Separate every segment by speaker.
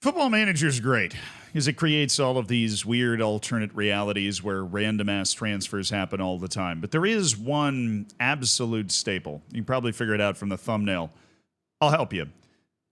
Speaker 1: Football Manager's great because it creates all of these weird alternate realities where random ass transfers happen all the time. But there is one absolute staple. You can probably figure it out from the thumbnail. I'll help you.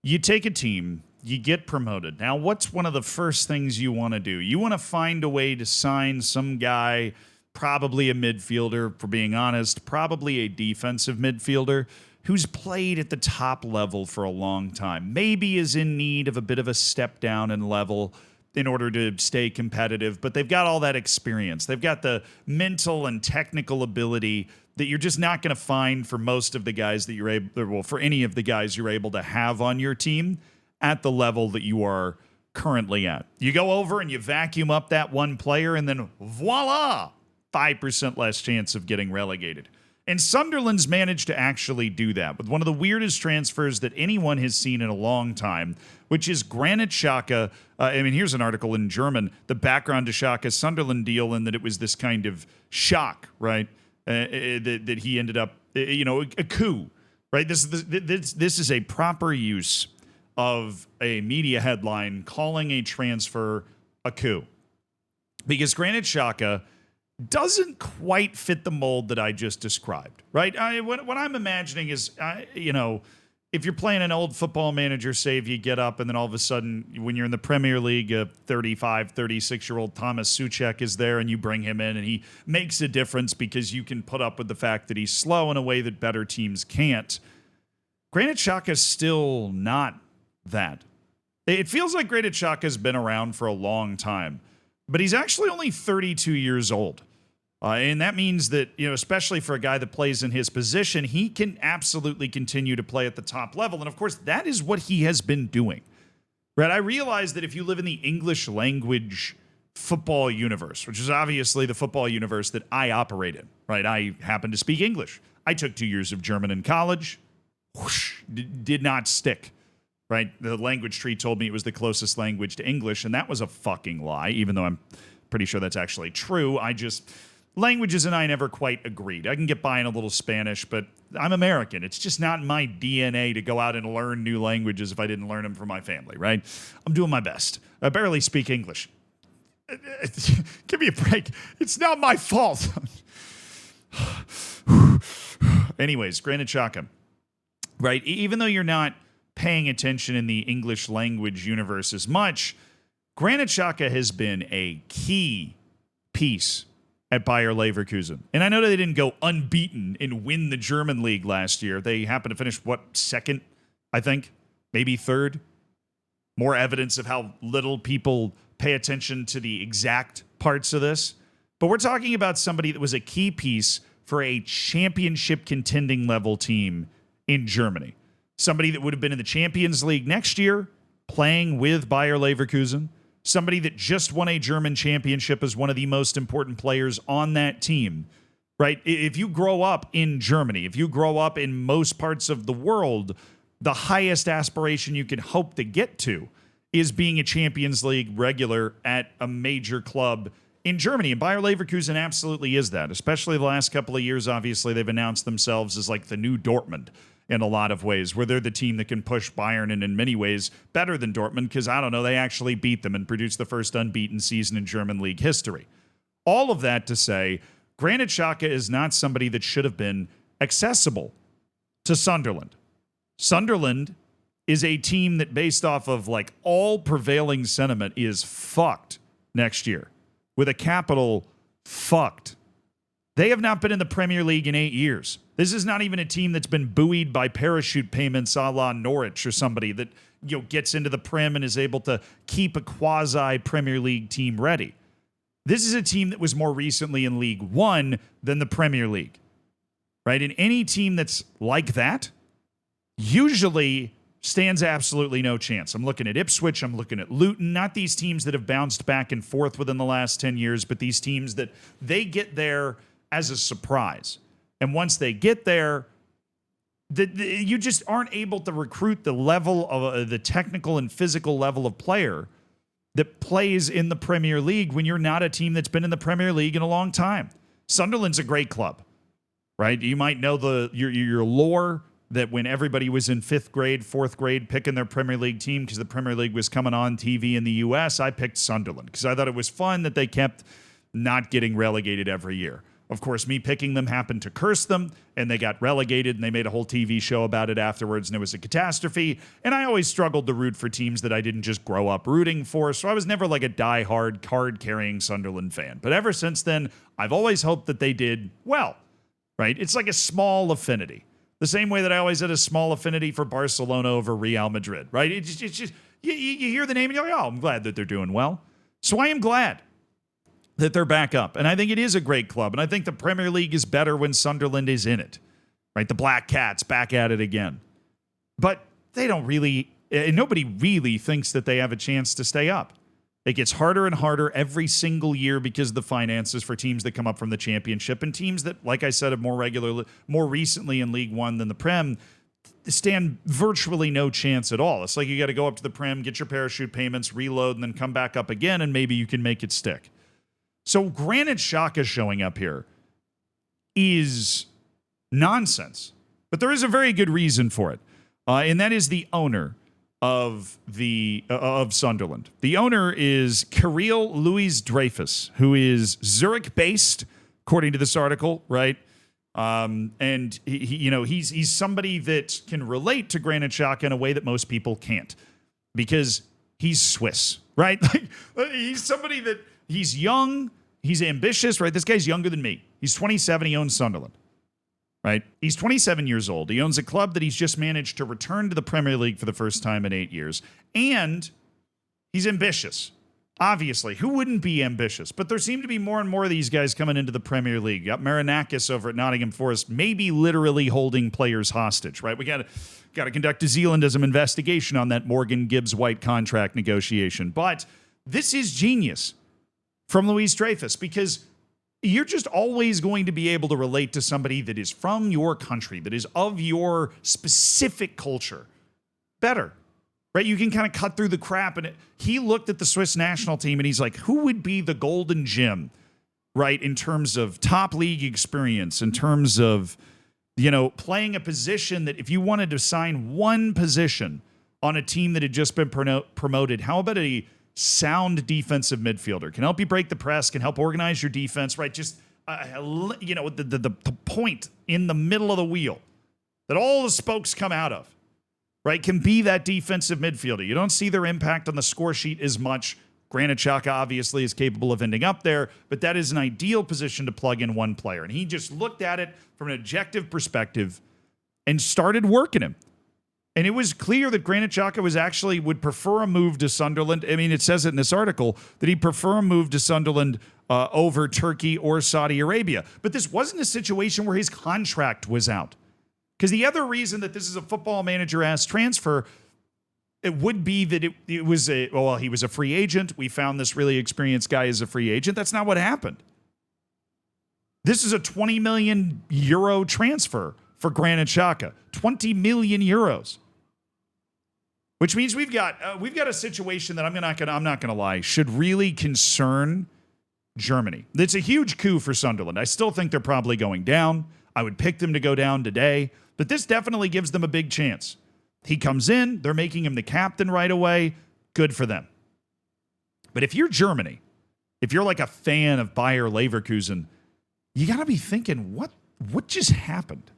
Speaker 1: You take a team, you get promoted. Now, what's one of the first things you want to do? You want to find a way to sign some guy, probably a midfielder, for being honest, probably a defensive midfielder, who's played at the top level for a long time, maybe is in need of a bit of a step down in level in order to stay competitive, but they've got all that experience. They've got the mental and technical ability that you're just not going to find for most of the guys that you're able, well, for any of the guys you're able to have on your team at the level that you are currently at. You go over and you vacuum up that one player, and then voila, 5% less chance of getting relegated. And Sunderland's managed to actually do that with one of the weirdest transfers that anyone has seen in a long time, which is Granit Xhaka. Here's an article in German, the background to Xhaka's Sunderland deal, and that it was this kind of shock, right? That he ended up, a coup, right? This is a proper use of a media headline calling a transfer a coup. Because Granit Xhaka doesn't quite fit the mold that I just described, right? What I'm imagining is, if you're playing an old Football Manager save, you get up and then all of a sudden, when you're in the Premier League, a 35, 36-year-old Thomas Souček is there and you bring him in and he makes a difference because you can put up with the fact that he's slow in a way that better teams can't. Granit Xhaka is still not that. It feels like Granit Xhaka has been around for a long time, but he's actually only 32 years old. And that means that, especially for a guy that plays in his position, he can absolutely continue to play at the top level. And of course, that is what he has been doing. Right? I realize that if you live in the English language football universe, which is obviously the football universe that I operate in, right? I happen to speak English. I took 2 years of German in college. Whoosh, did not stick. Right? The language tree told me it was the closest language to English, and that was a fucking lie, even though I'm pretty sure that's actually true. Languages and I never quite agreed. I can get by in a little Spanish, but I'm American. It's just not in my DNA to go out and learn new languages if I didn't learn them from my family, right? I'm doing my best. I barely speak English. Give me a break. It's not my fault. Anyways, Granit Xhaka, right? Even though you're not paying attention in the English language universe as much, Granit Xhaka has been a key piece at Bayer Leverkusen. And I know they didn't go unbeaten and win the German league last year. They happened to finish, second, I think? Maybe third? More evidence of how little people pay attention to the exact parts of this. But we're talking about somebody that was a key piece for a championship contending level team in Germany. Somebody that would have been in the Champions League next year, playing with Bayer Leverkusen. Somebody that just won a German championship as one of the most important players on that team, right? If you grow up in Germany, if you grow up in most parts of the world, the highest aspiration you can hope to get to is being a Champions League regular at a major club in Germany. And Bayer Leverkusen absolutely is that, especially the last couple of years. Obviously, they've announced themselves as like the new Dortmund in a lot of ways, where they're the team that can push Bayern and in many ways better than Dortmund because, they actually beat them and produced the first unbeaten season in German league history. All of that to say, Granit Xhaka is not somebody that should have been accessible to Sunderland. Sunderland is a team that, based off of all prevailing sentiment, is fucked next year with a capital fucked. They have not been in the Premier League in 8 years. This is not even a team that's been buoyed by parachute payments a la Norwich or somebody that gets into the Prem and is able to keep a quasi-Premier League team ready. This is a team that was more recently in League One than the Premier League, right? And any team that's like that usually stands absolutely no chance. I'm looking at Ipswich. I'm looking at Luton. Not these teams that have bounced back and forth within the last 10 years, but these teams that they get there as a surprise. And once they get there, you just aren't able to recruit the level of the technical and physical level of player that plays in the Premier League when you're not a team that's been in the Premier League in a long time. Sunderland's a great club, right? You might know your lore that when everybody was in 5th grade, 4th grade, picking their Premier League team because the Premier League was coming on TV in the U.S., I picked Sunderland because I thought it was fun that they kept not getting relegated every year. Of course, me picking them happened to curse them, and they got relegated, and they made a whole TV show about it afterwards, and it was a catastrophe. And I always struggled to root for teams that I didn't just grow up rooting for, so I was never like a die-hard, card-carrying Sunderland fan. But ever since then, I've always hoped that they did well, right? It's like a small affinity. The same way that I always had a small affinity for Barcelona over Real Madrid, right? It's just you hear the name and you're like, oh, I'm glad that they're doing well. So I am glad that they're back up. And I think it is a great club. And I think the Premier League is better when Sunderland is in it, right? The Black Cats back at it again. But they don't really, nobody really thinks that they have a chance to stay up. It gets harder and harder every single year because of the finances for teams that come up from the Championship, and teams that, like I said, have more recently in League One than the Prem stand virtually no chance at all. It's like you got to go up to the Prem, get your parachute payments, reload, and then come back up again, and maybe you can make it stick. So Granit Xhaka showing up here is nonsense, but there is a very good reason for it, and that is the owner of Sunderland. The owner is Kirill Louis Dreyfus, who is Zurich-based, according to this article, right? And he's somebody that can relate to Granit Xhaka in a way that most people can't, because he's Swiss, right? Like, he's somebody that he's young, he's ambitious, right? This guy's younger than me. He's 27. He owns Sunderland. Right? He's 27 years old. He owns a club that he's just managed to return to the Premier League for the first time in 8 years. And he's ambitious. Obviously, who wouldn't be ambitious? But there seem to be more and more of these guys coming into the Premier League. Got Marinakis over at Nottingham Forest, maybe literally holding players hostage, right? We got to conduct a Zealandism investigation on that Morgan Gibbs-White contract negotiation. But this is genius from Louis Dreyfus, because you're just always going to be able to relate to somebody that is from your country, that is of your specific culture better, right? You can kind of cut through the crap. And he looked at the Swiss national team and he's like, who would be the golden gem, right? In terms of top league experience, in terms of, playing a position that if you wanted to sign one position on a team that had just been promoted, how about a sound defensive midfielder? Can help you break the press, can help organize your defense, right? Just, the point in the middle of the wheel that all the spokes come out of, right? Can be that defensive midfielder. You don't see their impact on the score sheet as much. Granit Xhaka obviously is capable of ending up there, but that is an ideal position to plug in one player. And he just looked at it from an objective perspective and started working him. And it was clear that Granit Xhaka would prefer a move to Sunderland. I mean, it says it in this article that he'd prefer a move to Sunderland over Turkey or Saudi Arabia. But this wasn't a situation where his contract was out. Because the other reason that this is a Football Manager-ass transfer, it would be that he was a free agent. We found this really experienced guy as a free agent. That's not what happened. This is a 20 million euro transfer for Granit Xhaka. 20 million euros. Which means we've got a situation that I'm not gonna lie, should really concern Germany. It's a huge coup for Sunderland. I still think they're probably going down. I would pick them to go down today, but this definitely gives them a big chance. He comes in, they're making him the captain right away. Good for them. But if you're Germany, if you're like a fan of Bayer Leverkusen, you got to be thinking, what just happened?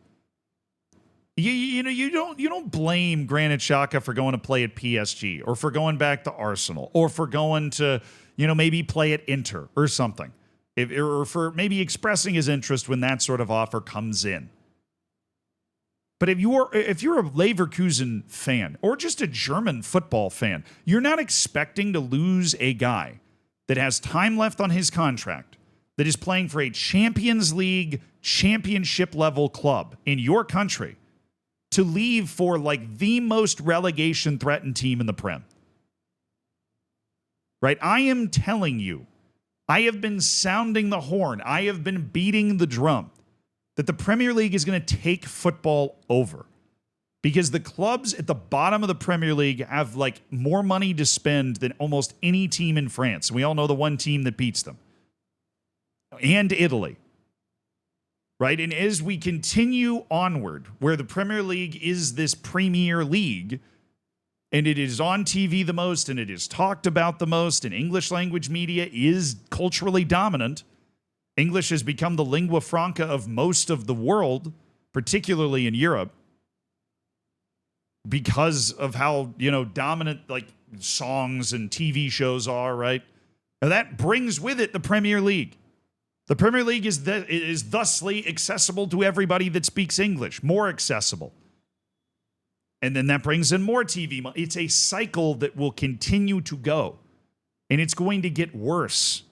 Speaker 1: You don't blame Granit Xhaka for going to play at PSG or for going back to Arsenal or for going to, maybe play at Inter or something, or for maybe expressing his interest when that sort of offer comes in. But if you're a Leverkusen fan or just a German football fan, you're not expecting to lose a guy that has time left on his contract, that is playing for a Champions League championship level club in your country, to leave for like the most relegation threatened team in the Prem. Right? I am telling you, I have been sounding the horn. I have been beating the drum that the Premier League is going to take football over, because the clubs at the bottom of the Premier League have like more money to spend than almost any team in France. And we all know the one team that beats them. And Italy. right? And as we continue onward, where the Premier League is this premier league, and it is on TV the most, and it is talked about the most, and English language media is culturally dominant. English has become the lingua franca of most of the world, particularly in Europe, because of how, dominant like songs and TV shows are, right? Now that brings with it the Premier League. The Premier League is thusly accessible to everybody that speaks English, more accessible. And then that brings in more TV money. It's a cycle that will continue to go. And it's going to get worse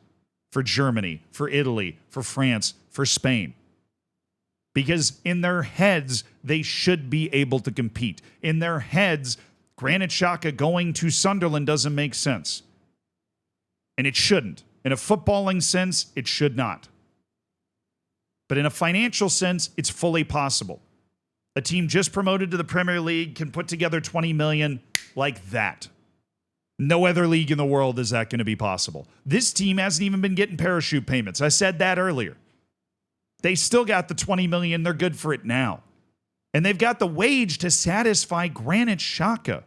Speaker 1: for Germany, for Italy, for France, for Spain. Because in their heads, they should be able to compete. In their heads, Granit Xhaka going to Sunderland doesn't make sense. And it shouldn't. In a footballing sense, it should not. But in a financial sense, it's fully possible. A team just promoted to the Premier League can put together $20 million like that. No other league in the world is that going to be possible. This team hasn't even been getting parachute payments. I said that earlier. They still got the $20 million. They're good for it now. And they've got the wage to satisfy Granit Xhaka.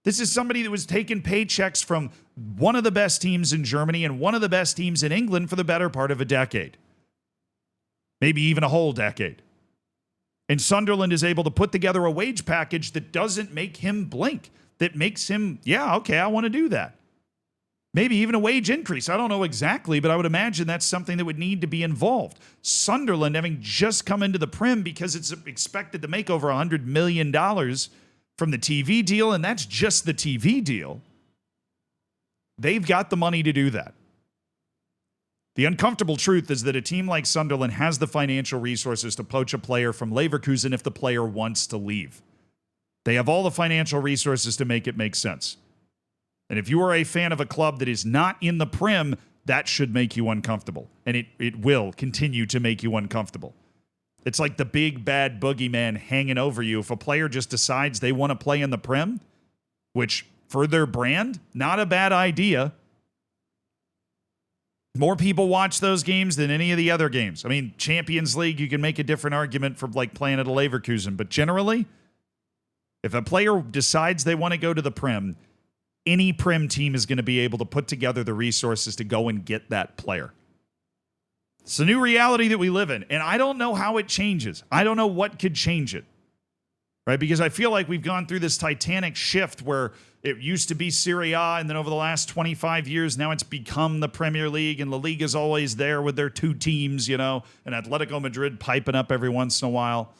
Speaker 1: This is somebody that was taking paychecks from one of the best teams in Germany and one of the best teams in England for the better part of a decade. Maybe even a whole decade. And Sunderland is able to put together a wage package that doesn't make him blink, that makes him, yeah, okay, I want to do that. Maybe even a wage increase. I don't know exactly, but I would imagine that's something that would need to be involved. Sunderland, having just come into the Prem because it's expected to make over $100 million from the TV deal, and that's just the TV deal. They've got the money to do that. The uncomfortable truth is that a team like Sunderland has the financial resources to poach a player from Leverkusen if the player wants to leave. They have all the financial resources to make it make sense. And if you are a fan of a club that is not in the Prem, that should make you uncomfortable. And it will continue to make you uncomfortable. It's like the big bad boogeyman hanging over you. If a player just decides they want to play in the Prem, which for their brand, not a bad idea. More people watch those games than any of the other games. I mean, Champions League, you can make a different argument for like playing at a Leverkusen. But generally, if a player decides they want to go to the Prem, any Prem team is going to be able to put together the resources to go and get that player. It's a new reality that we live in, and I don't know how it changes. I don't know what could change it, right? Because I feel like we've gone through this titanic shift where it used to be Serie A, and then over the last 25 years, now it's become the Premier League, and La Liga's always there with their two teams, and Atletico Madrid piping up every once in a while.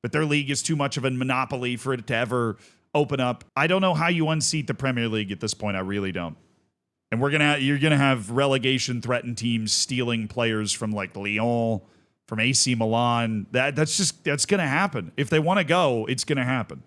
Speaker 1: But their league is too much of a monopoly for it to ever open up. I don't know how you unseat the Premier League at this point. I really don't. And you're gonna have relegation threatened teams stealing players from like Lyon, from AC Milan. That's gonna happen. If they want to go, it's gonna happen.